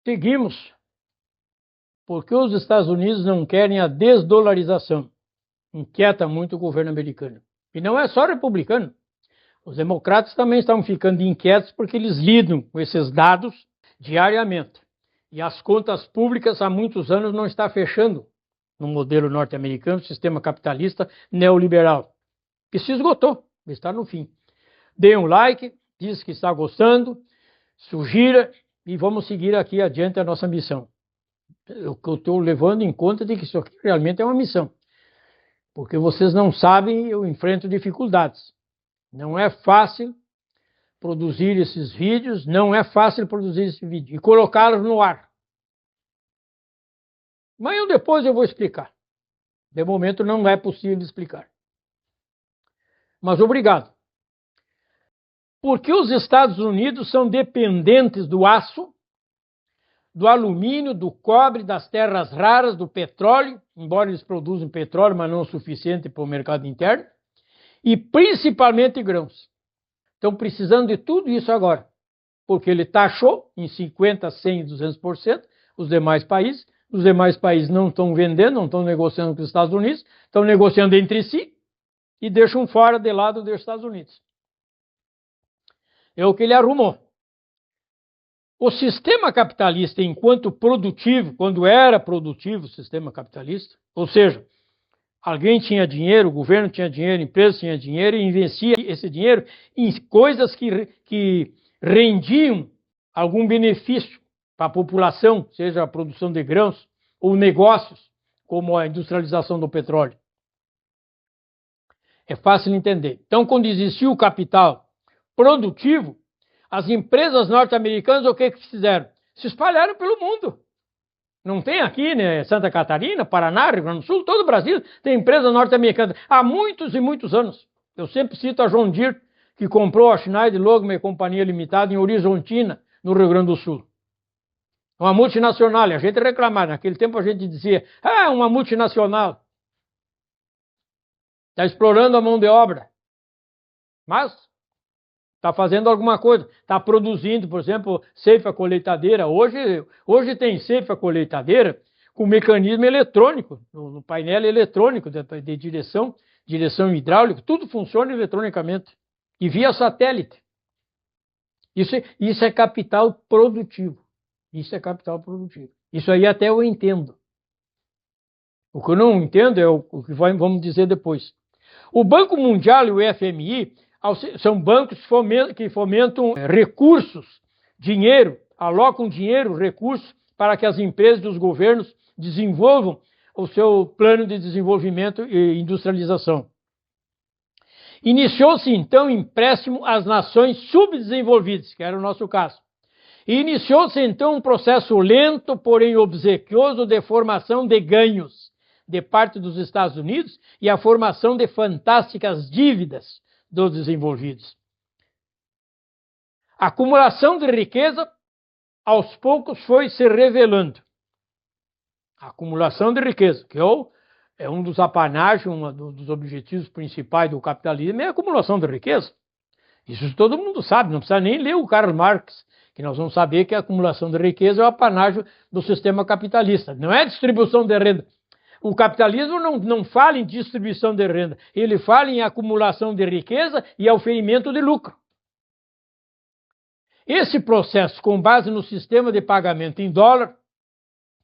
Seguimos, porque os Estados Unidos não querem a desdolarização. Inquieta muito o governo americano. E não é só republicano. Os democratas também estão ficando inquietos porque eles lidam com esses dados diariamente. E as contas públicas há muitos anos não estão fechando no modelo norte-americano, sistema capitalista neoliberal, que se esgotou, está no fim. Dê um like, diz que está gostando, sugira e vamos seguir aqui adiante a nossa missão. Eu estou levando em conta de que isso aqui realmente é uma missão. Porque vocês não sabem, eu enfrento dificuldades. Não é fácil produzir esses vídeos, não é fácil produzir esse vídeo e colocá-los no ar. Mas depois eu vou explicar. De momento não é possível explicar. Mas obrigado. Porque os Estados Unidos são dependentes do aço, do alumínio, do cobre, das terras raras, do petróleo, embora eles produzam petróleo, mas não o suficiente para o mercado interno, e principalmente grãos. Estão precisando de tudo isso agora, porque ele taxou em 50%, 100%, 200% os demais países. Os demais países não estão vendendo, não estão negociando com os Estados Unidos, estão negociando entre si e deixam fora de lado dos Estados Unidos. É o que ele arrumou. O sistema capitalista, enquanto produtivo, quando era produtivo o sistema capitalista, ou seja, alguém tinha dinheiro, o governo tinha dinheiro, a empresa tinha dinheiro e investia esse dinheiro em coisas que rendiam algum benefício para a população, seja a produção de grãos ou negócios, como a industrialização do petróleo. É fácil entender. Então, quando existia o capital produtivo, as empresas norte-americanas o que fizeram? Se espalharam pelo mundo. Não tem aqui, né? Santa Catarina, Paraná, Rio Grande do Sul, todo o Brasil tem empresa norte-americana há muitos e muitos anos. Eu sempre cito a John Deere, que comprou a Schneider Logman Companhia Limitada em Horizontina, no Rio Grande do Sul. Uma multinacional, e a gente reclamava. Naquele tempo a gente dizia, uma multinacional. Está explorando a mão de obra. Mas está fazendo alguma coisa. Está produzindo, por exemplo, ceifa colheitadeira. Hoje tem ceifa colheitadeira com mecanismo eletrônico, no painel eletrônico de direção hidráulica. Tudo funciona eletronicamente e via satélite. Isso é capital produtivo. Isso é capital produtivo. Isso aí até eu entendo. O que eu não entendo é o que vamos dizer depois. O Banco Mundial e o FMI são bancos que fomentam recursos, dinheiro, alocam dinheiro, recursos, para que as empresas e os governos desenvolvam o seu plano de desenvolvimento e industrialização. Iniciou-se, então, empréstimo às nações subdesenvolvidas, que era o nosso caso. E iniciou-se, então, um processo lento, porém obsequioso, de formação de ganhos de parte dos Estados Unidos e a formação de fantásticas dívidas dos desenvolvidos. A acumulação de riqueza, aos poucos, foi se revelando. A acumulação de riqueza, que é um dos apanágios, um dos objetivos principais do capitalismo, é a acumulação de riqueza. Isso todo mundo sabe, não precisa nem ler o Karl Marx, que nós vamos saber que a acumulação de riqueza é o apanágio do sistema capitalista. Não é distribuição de renda. O capitalismo não fala em distribuição de renda, ele fala em acumulação de riqueza e auferimento de lucro. Esse processo, com base no sistema de pagamento em dólar,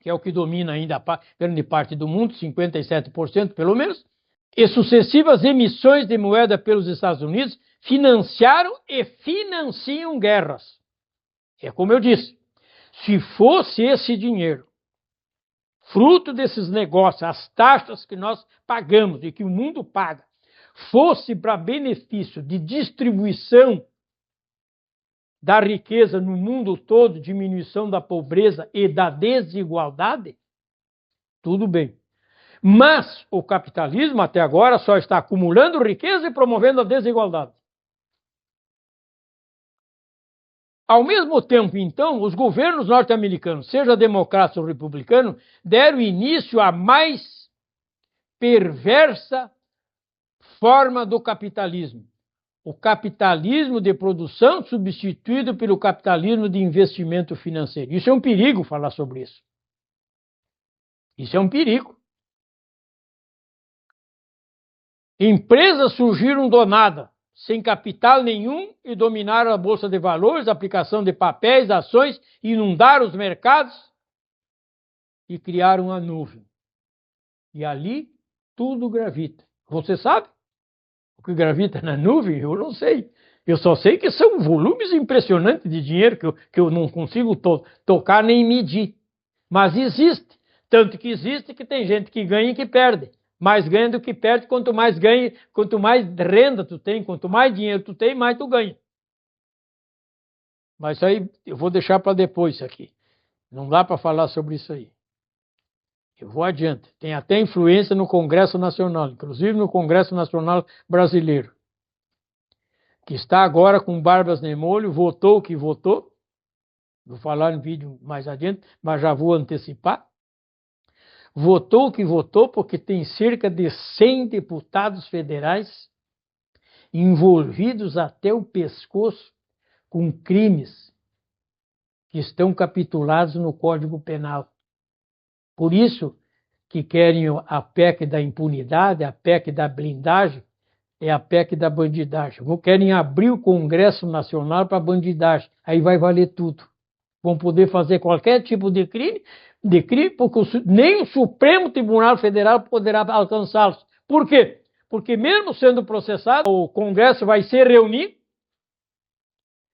que é o que domina ainda a grande parte do mundo, 57% pelo menos, e sucessivas emissões de moeda pelos Estados Unidos, financiaram e financiam guerras. É como eu disse, se fosse esse dinheiro fruto desses negócios, as taxas que nós pagamos e que o mundo paga, fosse para benefício de distribuição da riqueza no mundo todo, diminuição da pobreza e da desigualdade, tudo bem. Mas o capitalismo até agora só está acumulando riqueza e promovendo a desigualdade. Ao mesmo tempo, então, os governos norte-americanos, seja democrata ou republicano, deram início à mais perversa forma do capitalismo, o capitalismo de produção substituído pelo capitalismo de investimento financeiro. Isso é um perigo falar sobre isso. Isso é um perigo. Empresas surgiram do nada, sem capital nenhum, e dominaram a bolsa de valores, a aplicação de papéis, ações, inundaram os mercados e criaram a nuvem. E ali tudo gravita. Você sabe o que gravita na nuvem? Eu não sei. Eu só sei que são volumes impressionantes de dinheiro que eu não consigo tocar nem medir. Mas existe. Tanto que existe que tem gente que ganha e que perde. Mais ganha do que perde, quanto mais ganha, quanto mais renda tu tem, quanto mais dinheiro tu tem, mais tu ganha. Mas isso aí eu vou deixar para depois isso aqui. Não dá para falar sobre isso aí. Eu vou adiante. Tem até influência no Congresso Nacional, inclusive no Congresso Nacional Brasileiro, que está agora com barbas de molho, votou o que votou. Vou falar no vídeo mais adiante, mas já vou antecipar. Votou o que votou porque tem cerca de 100 deputados federais envolvidos até o pescoço com crimes que estão capitulados no Código Penal. Por isso que querem a PEC da impunidade, a PEC da blindagem, é a PEC da bandidagem. Querem abrir o Congresso Nacional para bandidagem. Aí vai valer tudo. Vão poder fazer qualquer tipo de crime, porque nem o Supremo Tribunal Federal poderá alcançá-los. Por quê? Porque mesmo sendo processado, o Congresso vai se reunir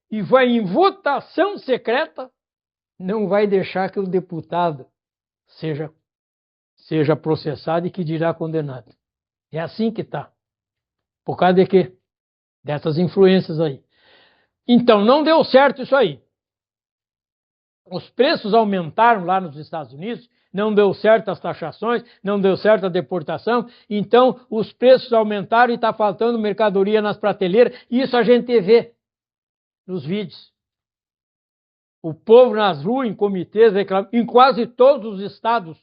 e vai em votação secreta, não vai deixar que o deputado seja processado e que dirá condenado. É assim que está. Por causa de quê? Dessas influências aí. Então, não deu certo isso aí. Os preços aumentaram lá nos Estados Unidos, não deu certo as taxações, não deu certo a deportação, então os preços aumentaram e está faltando mercadoria nas prateleiras. Isso a gente vê nos vídeos. O povo nas ruas, em comitês, em quase todos os estados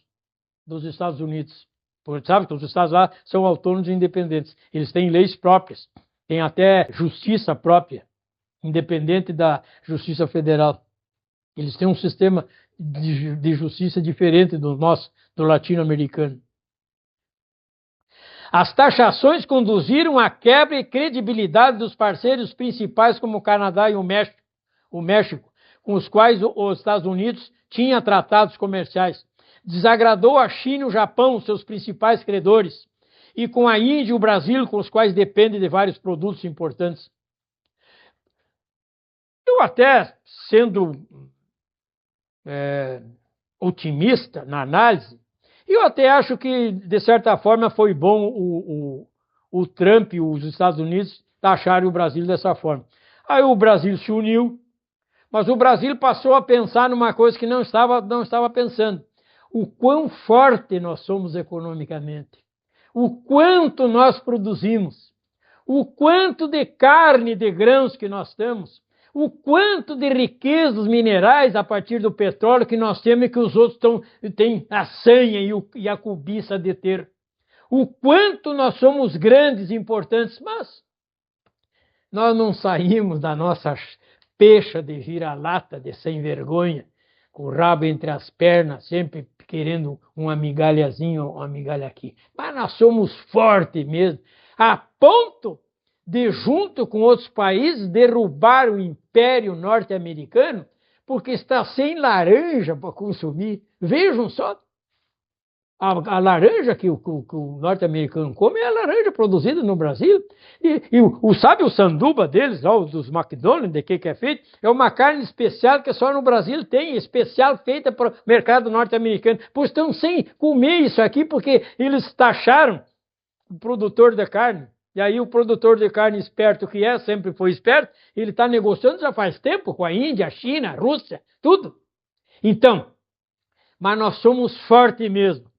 dos Estados Unidos. Porque sabe que os estados lá são autônomos e independentes. Eles têm leis próprias, têm até justiça própria, independente da Justiça Federal. Eles têm um sistema de justiça diferente do nosso, do latino-americano. As taxações conduziram à quebra e credibilidade dos parceiros principais como o Canadá e o México, com os quais os Estados Unidos tinha tratados comerciais. Desagradou a China e o Japão, seus principais credores, e com a Índia e o Brasil, com os quais depende de vários produtos importantes. Eu até, sendo otimista na análise, eu até acho que, de certa forma, foi bom o Trump e os Estados Unidos taxarem o Brasil dessa forma. Aí o Brasil se uniu, mas o Brasil passou a pensar numa coisa que não estava pensando. O quão forte nós somos economicamente, o quanto nós produzimos, o quanto de carne, de grãos que nós temos, o quanto de riquezas minerais a partir do petróleo que nós temos e que os outros têm a sanha e a cobiça de ter. O quanto nós somos grandes e importantes, mas nós não saímos da nossa peixa de vira-lata, de sem vergonha, com o rabo entre as pernas, sempre querendo uma migalhazinha ou uma migalha aqui. Mas nós somos fortes mesmo, a ponto de, junto com outros países, derrubar o Império Norte-Americano, porque está sem laranja para consumir. Vejam só, a laranja que o norte-americano come é a laranja produzida no Brasil. Sabe o sanduba deles, ó, dos McDonald's, de que é feito? É uma carne especial que só no Brasil tem, especial feita para o mercado norte-americano. Pois estão sem comer isso aqui porque eles taxaram o produtor da carne. E aí o produtor de carne esperto que é, sempre foi esperto, ele está negociando já faz tempo com a Índia, a China, a Rússia, tudo. Então, mas nós somos fortes mesmo.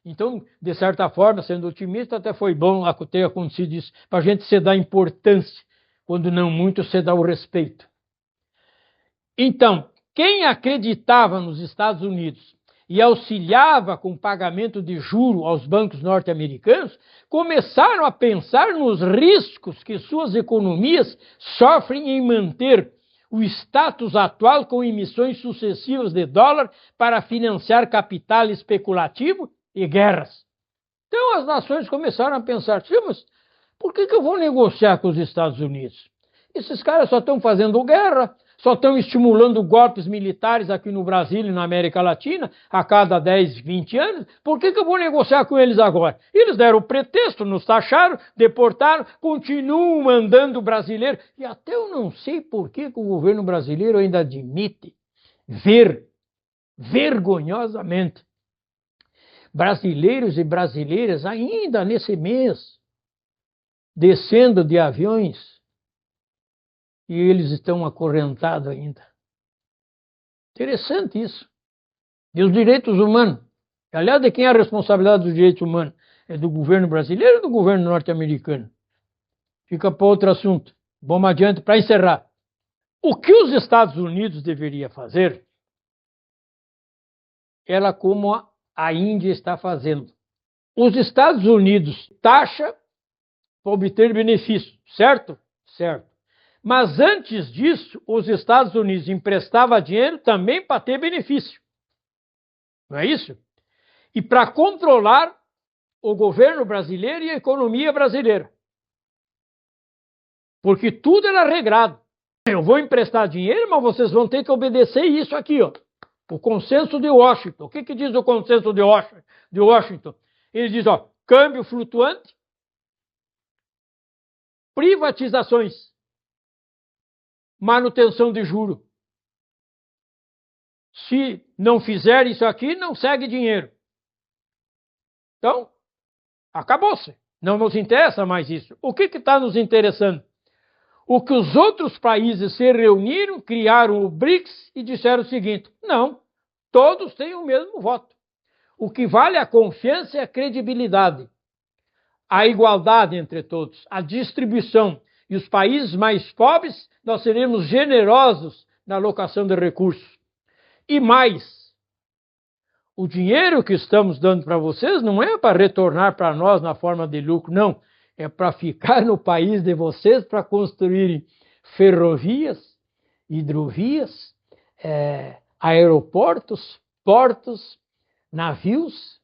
Então, de certa forma, sendo otimista, até foi bom ter acontecido isso, para a gente se dar importância, quando não muito se dá o respeito. Então, quem acreditava nos Estados Unidos e auxiliava com o pagamento de juro aos bancos norte-americanos, começaram a pensar nos riscos que suas economias sofrem em manter o status atual com emissões sucessivas de dólar para financiar capital especulativo e guerras. Então as nações começaram a pensar, mas por que eu vou negociar com os Estados Unidos? Esses caras só estão fazendo guerra, só estão estimulando golpes militares aqui no Brasil e na América Latina a cada 10, 20 anos. Por que eu vou negociar com eles agora? Eles deram o pretexto, nos taxaram, deportaram, continuam mandando brasileiro. E até eu não sei por que o governo brasileiro ainda admite ver vergonhosamente brasileiros e brasileiras ainda nesse mês descendo de aviões e eles estão acorrentados ainda. Interessante isso. E os direitos humanos? Aliás, de quem é a responsabilidade dos direitos humanos? É do governo brasileiro ou do governo norte-americano? Fica para outro assunto. Vamos adiante para encerrar. O que os Estados Unidos deveriam fazer? Ela como a Índia está fazendo. Os Estados Unidos taxa para obter benefício, certo? Certo. Mas antes disso, os Estados Unidos emprestavam dinheiro também para ter benefício. Não é isso? E para controlar o governo brasileiro e a economia brasileira. Porque tudo era regrado. Eu vou emprestar dinheiro, mas vocês vão ter que obedecer isso aqui, ó. O consenso de Washington. O que diz o consenso de Washington? Ele diz, ó, câmbio flutuante, privatizações, manutenção de juro. Se não fizer isso aqui, não segue dinheiro. Então, acabou-se. Não nos interessa mais isso. O que está nos interessando? O que os outros países se reuniram, criaram o BRICS e disseram o seguinte, não, todos têm o mesmo voto. O que vale a confiança é a credibilidade, a igualdade entre todos, a distribuição. E os países mais pobres, nós seremos generosos na alocação de recursos. E mais, o dinheiro que estamos dando para vocês não é para retornar para nós na forma de lucro, não. É para ficar no país de vocês, para construírem ferrovias, hidrovias, aeroportos, portos, navios,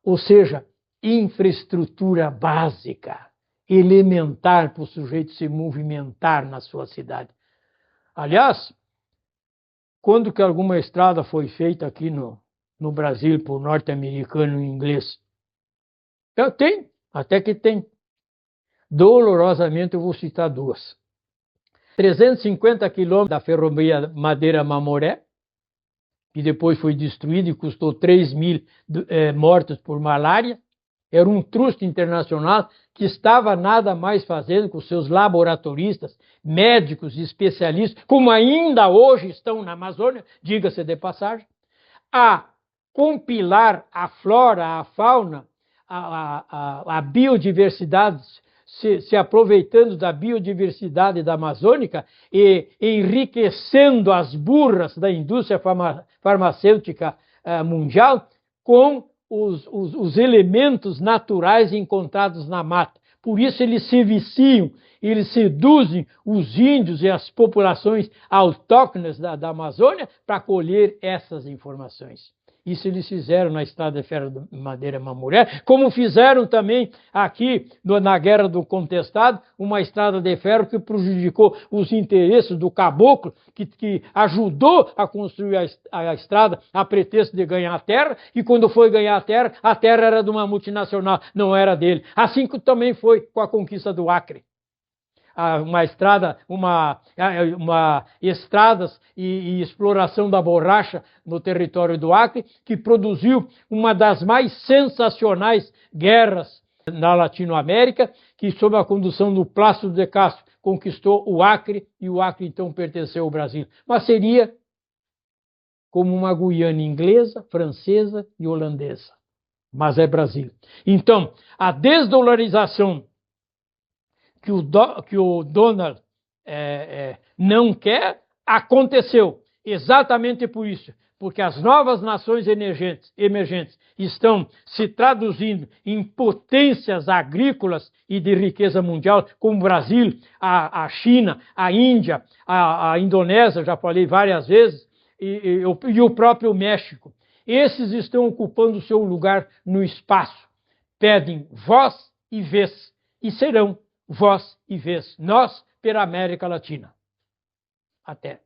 ou seja, infraestrutura básica, elementar para o sujeito se movimentar na sua cidade. Aliás, quando que alguma estrada foi feita aqui no Brasil por norte-americano e inglês? Tem, até que tem. Dolorosamente eu vou citar duas. 350 quilômetros da ferrovia Madeira-Mamoré, que depois foi destruída e custou 3 mil mortos por malária. Era um truste internacional que estava nada mais fazendo com seus laboratoristas, médicos e especialistas, como ainda hoje estão na Amazônia, diga-se de passagem, a compilar a flora, a fauna, a biodiversidade, se aproveitando da biodiversidade da Amazônica e enriquecendo as burras da indústria farmacêutica mundial com os elementos naturais encontrados na mata. Por isso eles se viciam, eles seduzem os índios e as populações autóctones da Amazônia para colher essas informações. Isso eles fizeram na Estrada de Ferro de Madeira-Mamoré, como fizeram também aqui na Guerra do Contestado, uma estrada de ferro que prejudicou os interesses do caboclo, que ajudou a construir a estrada a pretexto de ganhar a terra, e quando foi ganhar a terra era de uma multinacional, não era dele. Assim que também foi com a conquista do Acre. Estradas e exploração da borracha no território do Acre, que produziu uma das mais sensacionais guerras na Latinoamérica, que sob a condução do Plácido de Castro conquistou o Acre, e o Acre então pertenceu ao Brasil. Mas seria como uma Guiana inglesa, francesa e holandesa. Mas é Brasil. Então, a desdolarização que o Donald não quer, aconteceu. Exatamente por isso. porque as novas nações emergentes estão se traduzindo em potências agrícolas e de riqueza mundial, como o Brasil, a China, a Índia, a Indonésia, já falei várias vezes, e o próprio México. Esses estão ocupando o seu lugar no espaço. Pedem voz e vez, e serão voz e vez. Nós, pela América Latina. Até.